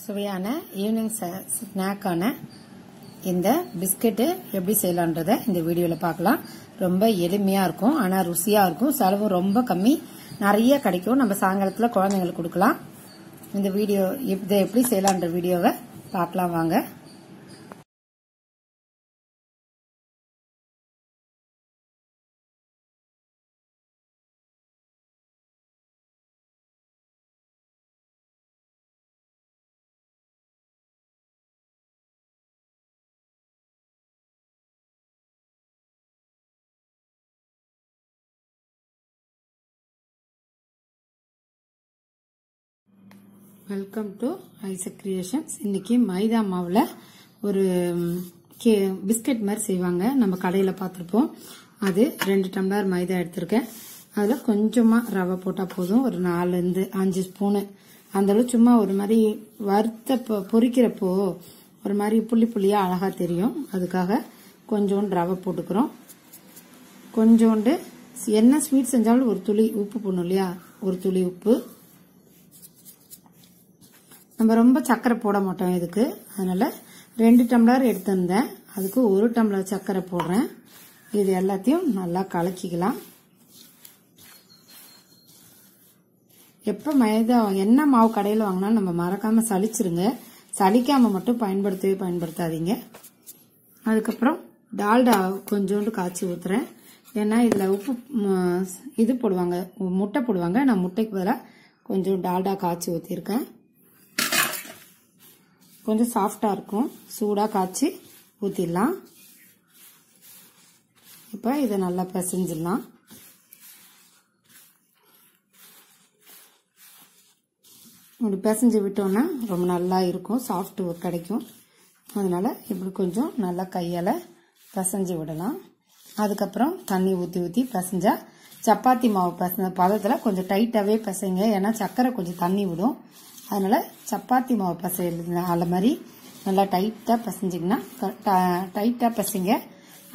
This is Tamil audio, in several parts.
சுவையான ஈவினிங் ஸ்நாக்கான இந்த பிஸ்கட் எப்படி செய்யலான்றத இந்த வீடியோல பார்க்கலாம். ரொம்ப எளிமையா இருக்கும், ஆனா ருசியா இருக்கும். செலவும் ரொம்ப கம்மி, நிறைய கிடைக்கும். நம்ம சாயங்காலத்துல குழந்தைங்களுக்கு கொடுக்கலாம். இந்த வீடியோ இதை எப்படி செய்யலான்ற வீடியோவை பார்க்கலாம் வாங்க. Welcome to Isaac creations. இன்னைக்கு மைதா மாவுல ஒரு பிஸ்கட் மாதிரி செய்வாங்க. நம்ம கடையில பார்த்துருப்போம். அது 2 டம்ளர் மைதா எடுத்திருக்கேன். அதுல கொஞ்சமா ரவை போட்டா போதும். ஒரு 4-5 ஸ்பூனு அந்த அளவு. சும்மா ஒரு மாதிரி வறுத்த பொரிக்கிறப்போ ஒரு மாதிரி புள்ளி புள்ளியா அழகா தெரியும். அதுக்காக கொஞ்சோண்டு ரவை போட்டுக்கிறோம். கொஞ்சோண்டு என்ன ஸ்வீட் செஞ்சாலும் ஒரு துளி உப்பு போடணும் இல்லையா, ஒரு துளி உப்பு. நம்ம ரொம்ப சர்க்கரை போட மாட்டோம் இதுக்கு, அதனால 2 டம்ளர் எடுத்திருந்தேன். அதுக்கு 1 டம்ளர் சர்க்கரை போடுறேன். இது எல்லாத்தையும் நல்லா கலக்கிக்கலாம். எப்ப மைதா என்ன மாவு கடையில் வாங்கினாலும் நம்ம மறக்காம சலிச்சிருங்க. சலிக்காம மட்டும் பயன்படுத்தாதீங்க. அதுக்கப்புறம் டால்டா கொஞ்சோண்டு காய்ச்சி ஊத்துறேன். ஏன்னா இதுல உப்பு இது போடுவாங்க, முட்டை போடுவாங்க. நான் முட்டைக்கு பதிலாக கொஞ்சம் டால்டா காய்ச்சி ஊத்திருக்கேன். கொஞ்சம் சாஃப்டா இருக்கும். சூடா காய்ச்சி ஊத்திடலாம். இப்ப இதை நல்லா பிசைஞ்சிடலாம். இப்படி பிசைஞ்சு விட்டோம்னா ரொம்ப நல்லா இருக்கும், சாஃப்ட் கிடைக்கும். அதனால இப்படி கொஞ்சம் நல்லா கையால பிசைஞ்சு விடலாம். அதுக்கப்புறம் தண்ணி ஊத்தி பிசைஞ்சா சப்பாத்தி மாவு பிசைஞ்ச பதத்துல கொஞ்சம் டைட்டாவே பிசைங்க. ஏன்னா சக்கரை கொஞ்சம் தண்ணி விடும். அதனால சப்பாத்தி மாவு பிசைறது அந்த மாதிரி நல்லா டைட்டா பிசைஞ்சிங்கன்னா டைட்டா பிசைங்க.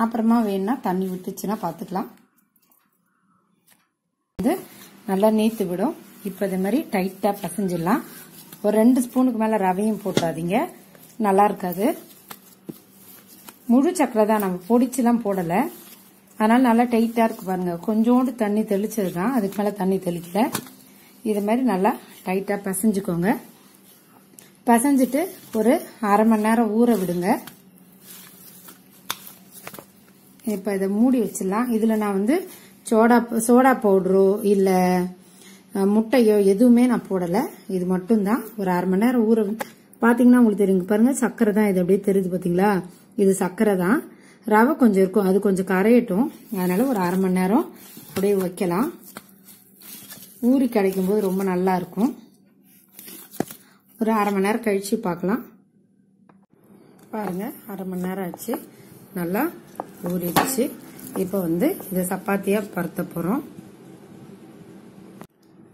அப்புறமா வேணும்னா தண்ணி விட்டுச்சுன்னா பாத்துக்கலாம். இது நல்லா நீத்து விடும். இப்ப இது மாதிரி டைட்டா பிசைஞ்சிடலாம். ஒரு 2 ஸ்பூனுக்கு மேல ரவையும் போட்டாதீங்க, நல்லா இருக்காது. முழு சக்கரை தான், நம்ம பொடிச்சுலாம் போடல. அதனால நல்லா டைட்டா இருக்கு பாருங்க. கொஞ்சோண்டு தண்ணி தெளிச்சதுதான், அதுக்கு மேல தண்ணி தெளிக்கல. இது மாதிரி நல்லா டைட்டா பிசைஞ்சுக்கோங்க. பிசைஞ்சிட்டு ஒரு 1/2 மணி நேரம் ஊற விடுங்க. இப்ப இதை மூடி வச்சிடலாம். இதுல நான் வந்து சோடா பவுடரோ இல்ல முட்டையோ எதுவுமே நான் போடல. இது மட்டும் தான். ஒரு 1/2 மணி நேரம் ஊற பாத்தீங்கன்னா உங்களுக்கு தெரியுங்க பாருங்க. சக்கரை தான் இது, அப்படியே தெரியுது பாத்தீங்களா. இது சக்கரை தான். ரவை கொஞ்சம் இருக்கும், அது கொஞ்சம் கரையட்டும். அதனால ஒரு 1/2 மணி நேரம் அப்படியே வைக்கலாம். ஊறி கிடைக்கும் போது ரொம்ப நல்லா இருக்கும். ஒரு 1/2 மணி நேரம் கழிச்சு பார்க்கலாம். பாருங்க, 1/2 மணி நேரம் ஆச்சு, நல்லா ஊறிடுச்சு. இப்ப வந்து இதை சப்பாத்தியா பருத்த போறோம்.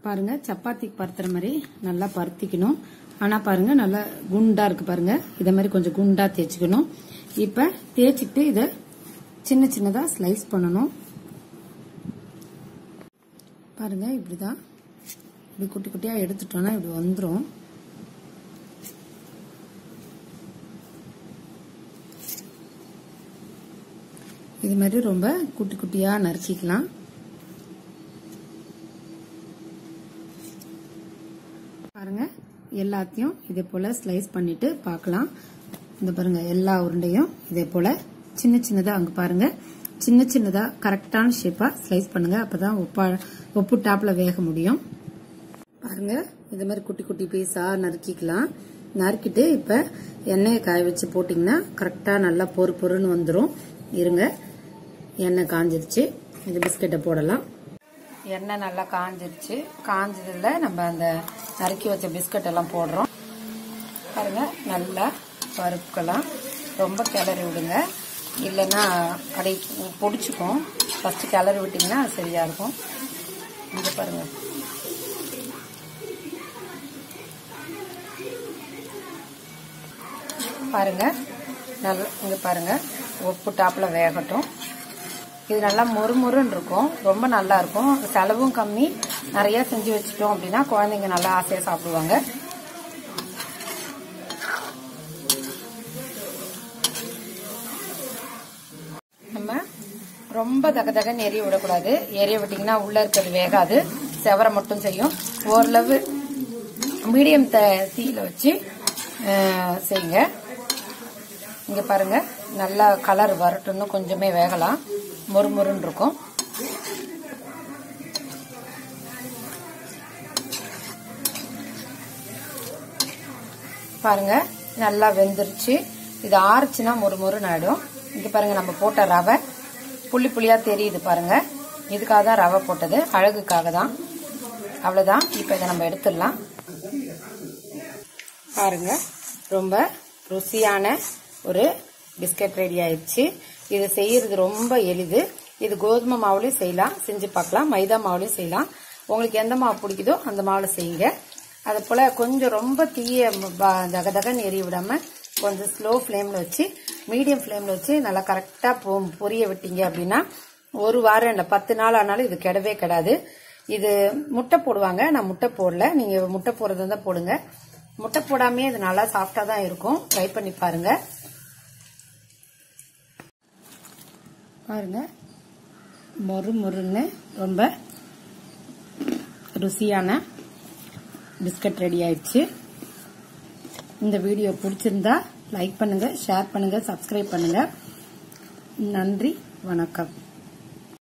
பாருங்க, சப்பாத்திக்கு பருத்துற மாதிரி நல்லா பருத்திக்கணும். ஆனா பாருங்க நல்லா குண்டா இருக்கு பாருங்க. இத மாதிரி கொஞ்சம் குண்டா தேய்ச்சிக்கணும். இப்ப தேய்ச்சிட்டு இத சின்ன சின்னதா ஸ்லைஸ் பண்ணணும். பாருங்க, இப்படிதான். இப்படி குட்டி குட்டியா எடுத்துட்டோம்னா இப்படி வந்துரும். இது மாதிரி ரொம்ப குட்டி குட்டியா நறுக்கிக்கலாம். பாருங்க, எல்லாத்தையும் இதே போல ஸ்லைஸ் பண்ணிட்டு பார்க்கலாம். இந்த பாருங்க, எல்லா உருண்டையும் இதே போல சின்ன சின்னதா, அங்க பாருங்க, சின்ன சின்னதா கரெக்டான ஷேப்பா ஸ்லைஸ் பண்ணுங்க. அப்பதான் உப்பு டாப்ல வேக முடியும். பாருங்க, இது மாதிரி குட்டி குட்டி பீஸா நறுக்கிக்கலாம். நறுக்கிட்டு இப்ப எண்ணெயை காய வச்சு போட்டீங்கன்னா கரெக்டா நல்லா பொறுன்னு வந்துடும். இருங்க, எண்ணெய் காஞ்சிருச்சு. இந்த பிஸ்கெட்டை போடலாம். எண்ணெய் நல்லா காஞ்சிருச்சு. காஞ்சதுல நம்ம அந்த நறுக்கி வச்ச பிஸ்கட் எல்லாம் போடுறோம். பாருங்க, நல்லா வறுக்கலாம். ரொம்ப கிளறி விடுங்க, இல்லைன்னா கடை பொடிச்சுக்கும். ஃபர்ஸ்ட் கிளறி விட்டீங்கன்னா சரியா இருக்கும். இங்க பாருங்க, பாருங்க நல்லா, இங்க பாருங்க, உப்பு டாப்ல வேகட்டும். இது நல்லா மொறுமொறுன்னு இருக்கும், ரொம்ப நல்லா இருக்கும். செலவும் கம்மி. நிறைய செஞ்சு வச்சுட்டோம் அப்படின்னா குழந்தைங்க நல்லா ஆசையா சாப்பிடுவாங்க. ரொம்ப தகதகன்னு எரிய விடக்கூடாது. எரிய விட்டீங்கன்னா உள்ள இருக்கிறது வேகாது, செவர மட்டும் செய்யும். ஓரளவு மீடியம் தீயில வச்சு செய்யுங்க. இங்க பாருங்க, நல்லா கலர் வரட்டும்னு கொஞ்சமே வேகலாம், மொறுமொறுன்னு இருக்கும். பாருங்க நல்லா வெந்துருச்சு. இது ஆறுச்சுன்னா மொறுமொறுன்னு ஆயிடும். இங்க பாருங்க, நம்ம போட்ட ரவை புள்ளி புள்ளியா தெரியுது பாருங்க. இதுக்காக தான் ரவை போட்டது, அழகுக்காக தான். அவ்வளவுதான். இப்ப இதை நம்ம எடுத்துடலாம். பாருங்க, ரொம்ப ருசியான ஒரு பிஸ்கட் ரெடி ஆயிடுச்சு. இது செய்யறது ரொம்ப எளிது. இது கோதுமை மாவுலயும் செய்யலாம், செஞ்சு பார்க்கலாம். மைதா மாவுலயும் செய்யலாம். உங்களுக்கு எந்த மாவு பிடிக்குதோ அந்த மாவுல செய்யுங்க. அது போல கொஞ்சம் ரொம்ப தீய தகதகன்னு எரிய விடாம கொஞ்சம் ஸ்லோ ஃபிளேம்ல வச்சு, மீடியம் ஃபிளேம்ல வச்சு நல்லா கரெக்டா பொரிய விட்டீங்க அப்படின்னா ஒரு வாரம் இல்ல 10 நாள் ஆனாலும் இது கெடவே கெடாது. இது முட்டை போடுவாங்க, நான் முட்டை போடல. நீங்க முட்டை போடுறதா இருந்தா போடுங்க. முட்டை போடாமே இது நல்லா சாஃப்டா தான் இருக்கும். ட்ரை பண்ணி பாருங்க. பாருங்க, மொறு மொறுன்னு ரொம்ப ருசியான பிஸ்கட் ரெடி ஆயிடுச்சு. இந்த வீடியோ பிடிச்சிருந்தா லைக் பண்ணுங்க, ஷேர் பண்ணுங்க, சப்ஸ்கிரைப் பண்ணுங்க. நன்றி, வணக்கம்.